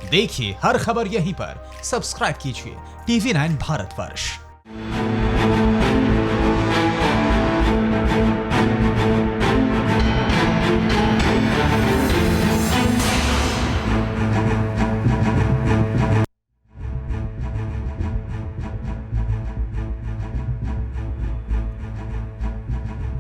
देखिए हर खबर यहीं पर, सब्सक्राइब कीजिए TV9 भारतवर्ष।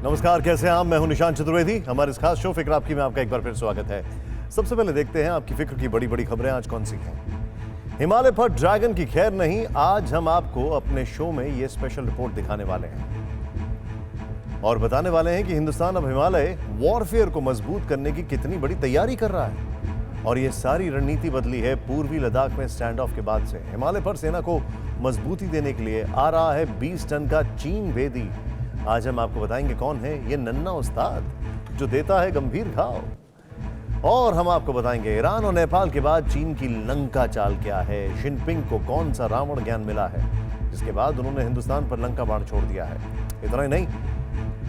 नमस्कार, कैसे हैं आप? मैं हूं निशांत चतुर्वेदी। हमारे इस खास शो फिक्र आपकी में आपका एक बार फिर स्वागत है। सबसे पहले देखते हैं आपकी फिक्र की बड़ी बड़ी खबरें आज कौन सी हैं। हिमालय पर ड्रैगन की खैर नहीं, आज हम आपको अपने शो में ये स्पेशल रिपोर्ट दिखाने वाले हैं और बताने वाले हैं कि हिंदुस्तान अब हिमालय वॉरफेयर को मजबूत करने की कितनी बड़ी तैयारी कर रहा है। और ये सारी रणनीति बदली है पूर्वी लद्दाख में स्टैंड ऑफ के बाद से। हिमालय पर सेना को मजबूती देने के लिए आ रहा है 20 टन का चीन भेदी। आज हम आपको बताएंगे कौन है ये नन्ना उस्ताद जो देता है गंभीर घाव। और हम आपको बताएंगे ईरान और नेपाल के बाद चीन की लंका चाल क्या है, जिनपिंग को कौन सा रावण ज्ञान मिला है जिसके बाद उन्होंने हिंदुस्तान पर लंका बाण छोड़ दिया है। इतना ही नहीं,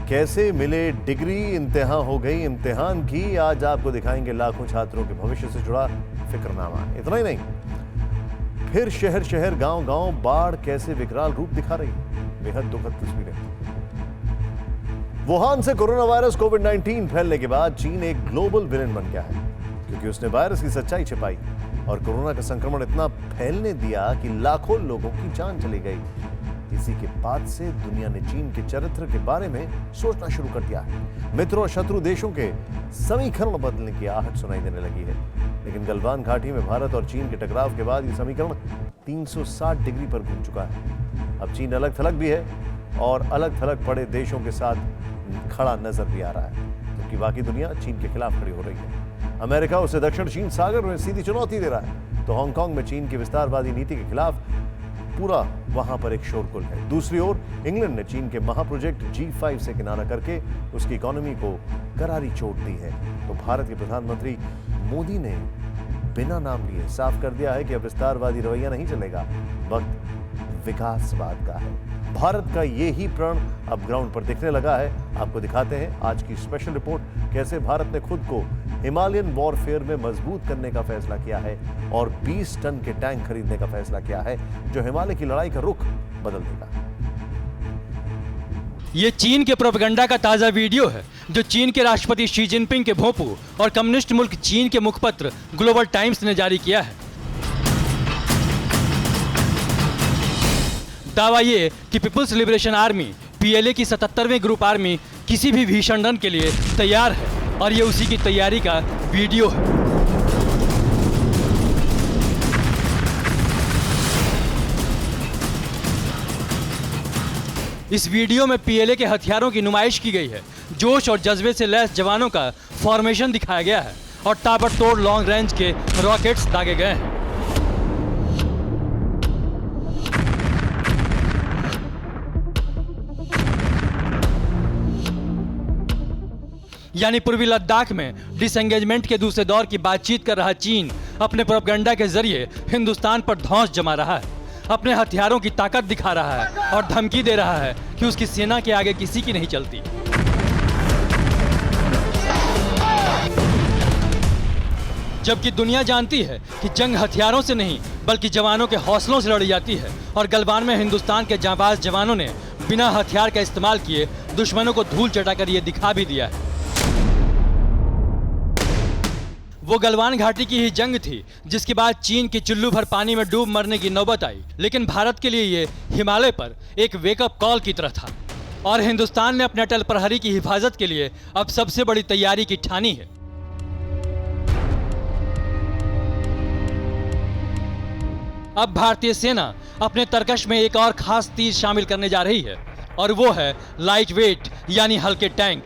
कैसे मिले डिग्री, इम्तिहान हो गई इम्तिहान की। आज आपको दिखाएंगे लाखों छात्रों के भविष्य से जुड़ा फिक्रनामा। इतना ही नहीं, फिर शहर शहर गांव गांव बाढ़ कैसे विकराल रूप दिखा रही है। बेहद दुखद तस्वीरें। वुहान से कोरोना वायरस कोविड-19 फैलने के बाद चीन एक ग्लोबल विलेन बन गया है क्योंकि उसने वायरस की सच्चाई छिपाई और कोरोना का संक्रमण इतना फैलने दिया कि लाखों लोगों की जान चली गई। इसी के बाद से दुनिया ने चीन के चरित्र के बारे में सोचना शुरू कर दिया है। मित्रों और शत्रु देशों के समीकरण बदलने की आहट सुनाई देने लगी है। लेकिन गलवान घाटी में भारत और चीन के टकराव के बाद ये समीकरण 360 डिग्री पर घूम चुका है। अब चीन अलग थलग भी है और अलग थलग पड़े देशों के साथ खड़ा नजर भी आ रहा है क्योंकि बाकी दुनिया चीन के खिलाफ खड़ी हो रही है। अमेरिका उसे दक्षिण चीन सागर में सीधी चुनौती दे रहा है तो हांगकांग में चीन की विस्तारवादी नीति के खिलाफ पूरा वहां पर एक शोरगुल है। दूसरी ओर इंग्लैंड ने चीन के महाप्रोजेक्ट G5 से किनारा करके उसकी इकोनॉमी को करारी चोट दी है। तो भारत के प्रधानमंत्री मोदी ने बिना नाम लिए साफ कर दिया है कि अब विस्तारवादी रवैया नहीं चलेगा, वक्त विकासवाद का है। भारत का ये ही प्रण अब ग्राउंड पर दिखने लगा है। आपको दिखाते हैं आज की स्पेशल रिपोर्ट, कैसे भारत ने खुद को हिमालयन वॉरफेयर में मजबूत करने का फैसला किया है और 20 टन के टैंक खरीदने का फैसला किया है जो हिमालय की लड़ाई का रुख बदल देगा। ये चीन के प्रोपेगेंडा का ताजा वीडियो है जो चीन के राष्ट्रपति शी जिनपिंग के भोंपू और कम्युनिस्ट मुल्क चीन के मुखपत्र ग्लोबल टाइम्स ने जारी किया है। दावा ये कि पीपुल्स लिबरेशन आर्मी PLA की 77वें ग्रुप आर्मी किसी भी भीषण रण के लिए तैयार है और ये उसी की तैयारी का वीडियो है। इस वीडियो में PLA के हथियारों की नुमाइश की गई है। जोश और जज्बे से लैस जवानों का फॉर्मेशन दिखाया गया है और ताबड़तोड़ लॉन्ग रेंज के रॉकेट्स दागे गए हैं। यानी पूर्वी लद्दाख में डिसएंगेजमेंट के दूसरे दौर की बातचीत कर रहा चीन अपने प्रोपेगेंडा के जरिए हिंदुस्तान पर धौंस जमा रहा है, अपने हथियारों की ताकत दिखा रहा है और धमकी दे रहा है कि उसकी सेना के आगे किसी की नहीं चलती। जबकि दुनिया जानती है कि जंग हथियारों से नहीं बल्कि जवानों के हौसलों से लड़ी जाती है और गलवान में हिंदुस्तान के जांबाज जवानों ने बिना हथियार का इस्तेमाल किए दुश्मनों को धूल चटाकर ये दिखा भी दिया है। वो गलवान घाटी की ही जंग थी जिसके बाद चीन की चुल्लू भर पानी में डूब मरने की नौबत आई। लेकिन भारत के लिए ये हिमालय पर एक वेकअप कॉल की तरह था और हिंदुस्तान ने अपने अटल प्रहरी की हिफाजत के लिए अब सबसे बड़ी तैयारी की ठानी है। अब भारतीय सेना अपने तरकश में एक और खास चीज शामिल करने जा रही है और वो है लाइट वेट यानी हल्के टैंक।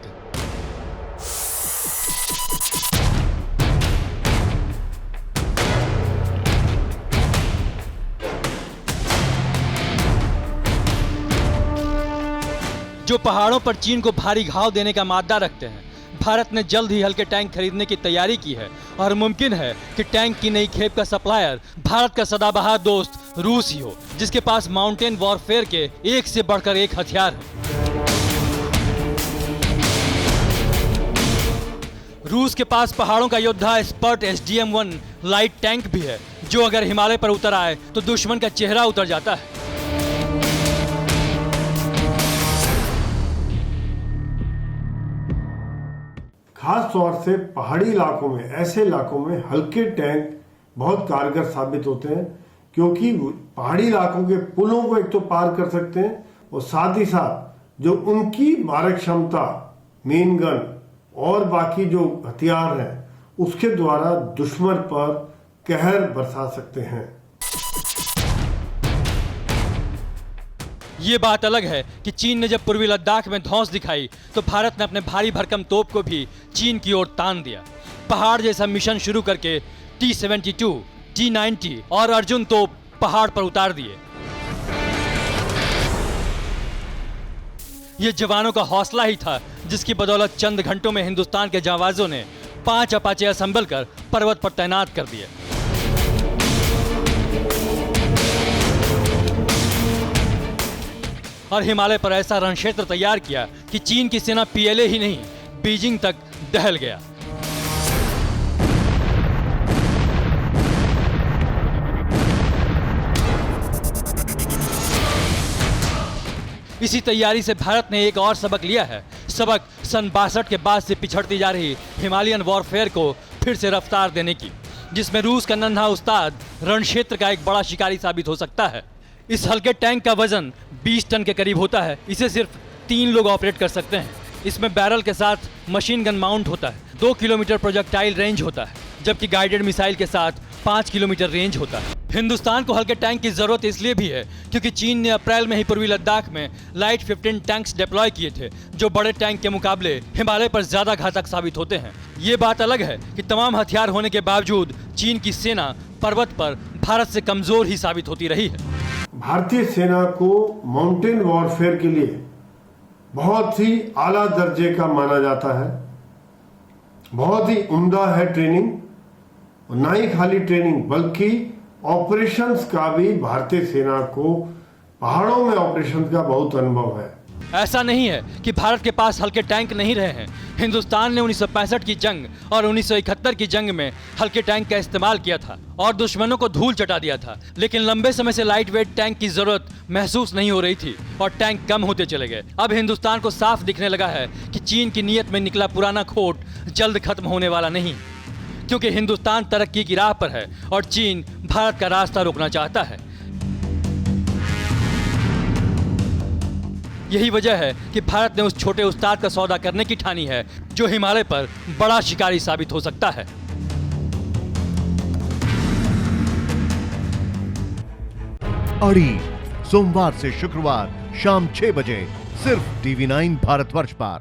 जो पहाड़ों पर चीन को भारी घाव देने का मादा रखते हैं। भारत ने जल्द ही हल्के टैंक खरीदने की तैयारी की है और मुमकिन है कि टैंक की नई खेप का सप्लायर भारत का सदाबहार दोस्त रूस ही हो, जिसके पास माउंटेन वॉरफेयर के एक से बढ़कर एक हथियार है। रूस के पास पहाड़ों का योद्धा स्पर्ट SDM-1 लाइट टैंक भी है, जो अगर हिमालय पर उतर आए तो दुश्मन का चेहरा उतर जाता है। खास तौर से पहाड़ी इलाकों में, ऐसे इलाकों में हल्के टैंक बहुत कारगर साबित होते हैं, क्योंकि पहाड़ी इलाकों के पुलों को एक तो पार कर सकते हैं और साथ ही साथ जो उनकी मारक क्षमता, मेन गन और बाकी जो हथियार हैं, उसके द्वारा दुश्मन पर कहर बरसा सकते हैं। ये बात अलग है कि चीन ने जब पूर्वी लद्दाख में धौंस दिखाई तो भारत ने अपने भारी भरकम तोप को भी चीन की ओर तान दिया। पहाड़ जैसा मिशन शुरू करके T-72, T-90 और अर्जुन तोप पहाड़ पर उतार दिए। ये जवानों का हौसला ही था जिसकी बदौलत चंद घंटों में हिंदुस्तान के जांबाजों ने 5 अपाचे असेंबल कर पर्वत पर तैनात कर दिए। और हिमालय पर ऐसा रणक्षेत्र तैयार किया कि चीन की सेना PLA ही नहीं, बीजिंग तक दहल गया। इसी तैयारी से भारत ने एक और सबक लिया है। सबक सन 62 के बाद से पिछड़ती जा रही हिमालयन वॉरफेयर को फिर से रफ्तार देने की, जिसमें रूस का नन्हा उस्ताद रणक्षेत्र का एक बड़ा शिकारी साबित हो सकता है। इस हल्के टैंक का वजन 20 टन के करीब होता है। इसे सिर्फ 3 लोग ऑपरेट कर सकते हैं। इसमें बैरल के साथ मशीन गन माउंट होता है। 2 किलोमीटर प्रोजेक्टाइल रेंज होता है, जबकि गाइडेड मिसाइल के साथ 5 किलोमीटर रेंज होता है। हिंदुस्तान को हल्के टैंक की जरूरत इसलिए भी है क्योंकि चीन ने अप्रैल में ही पूर्वी लद्दाख में लाइट 15 टैंक्स डिप्लॉय किए थे, जो बड़े टैंक के मुकाबले हिमालय पर ज्यादा घातक साबित होते हैं। ये बात अलग है कि तमाम हथियार होने के बावजूद चीन की सेना पर्वत पर भारत से कमजोर ही साबित होती रही है। भारतीय सेना को माउंटेन वॉरफेयर के लिए बहुत ही आला दर्जे का माना जाता है। बहुत ही उम्दा है ट्रेनिंग, और ना ही खाली ट्रेनिंग बल्कि ऑपरेशंस का भी भारतीय सेना को पहाड़ों में ऑपरेशंस का बहुत अनुभव है। ऐसा नहीं है कि भारत के पास हल्के टैंक नहीं रहे हैं। हिंदुस्तान ने 1965 की जंग और 1971 की जंग में हल्के टैंक का इस्तेमाल किया था और दुश्मनों को धूल चटा दिया था, लेकिन लंबे समय से लाइट वेट टैंक की जरूरत महसूस नहीं हो रही थी और टैंक कम होते चले गए। अब हिंदुस्तान को साफ दिखने लगा है कि चीन की नीयत में निकला पुराना खोट जल्द खत्म होने वाला नहीं, क्योंकि हिंदुस्तान तरक्की की राह पर है और चीन भारत का रास्ता रोकना चाहता है। यही वजह है कि भारत ने उस छोटे उस्ताद का सौदा करने की ठानी है जो हिमालय पर बड़ा शिकारी साबित हो सकता है। अड़ी सोमवार से शुक्रवार शाम 6 बजे सिर्फ TV9 भारतवर्ष पर।